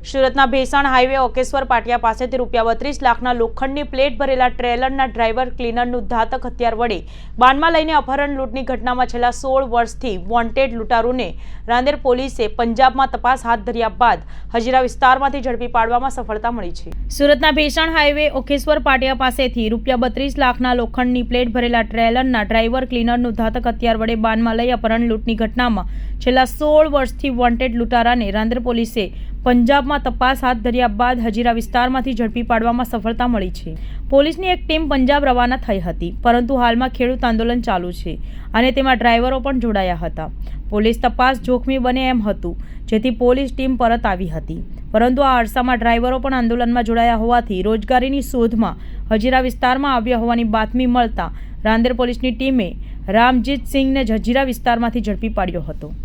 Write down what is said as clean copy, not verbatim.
સુરતના ભેસાણ હાઈવે ઓકેશ્વર પાટિયા પાસેથી ₹32 લાખના લોખંડની પ્લેટ ભરેલા ટ્રેલરના ડ્રાઈવર ક્લીનરનું ઘાતક હથિયાર વડે બાનમાં લઈને અપહરણ લૂંટની ઘટનામાં છેલ્લા 16 વર્ષથી વોન્ટેડ લૂંટારૂને રાંદેર પોલીસે પંજાબમાં તપાસ હાથ ધર્યા બાદ હજીરા વિસ્તારમાંથી ઝડપી પાડવામાં સફળતા મળી છે। સુરતના ભેસાણ હાઈવે ઓકેશ્વર પાટિયા પાસેથી ₹32 લાખના લોખંડની પ્લેટ ભરેલા ટ્રેલરના ડ્રાઈવર ક્લીનરનું ઘાતક હથિયાર વડે બાનમાં લઈ અપહરણ લૂંટની ઘટનામાં છેલ્લા 16 વર્ષથી વોન્ટેડ લૂંટારાને રાંદેર પોલીસે પંજાબમાં તપાસ હાથ ધર્યા બાદ હજીરા વિસ્તારમાંથી ઝડપી પાડવામાં સફળતા મળી છે। પોલીસની એક ટીમ પંજાબ રવાના થઈ હતી, પરંતુ હાલમાં ખેડૂત આંદોલન ચાલુ છે અને તેમાં ડ્રાઈવરો પણ જોડાયા હતા। પોલીસ તપાસ જોખમી બને એમ હતું, જેથી પોલીસ ટીમ પરત આવી હતી, પરંતુ આ અરસામાં ડ્રાઈવરો પણ આંદોલનમાં જોડાયા હોવાથી રોજગારીની શોધમાં હજીરા વિસ્તારમાં આવ્યા હોવાની બાતમી મળતા રાંદેર પોલીસની ટીમે રામજીત સિંહને હજીરા વિસ્તારમાંથી ઝડપી પાડ્યો હતો।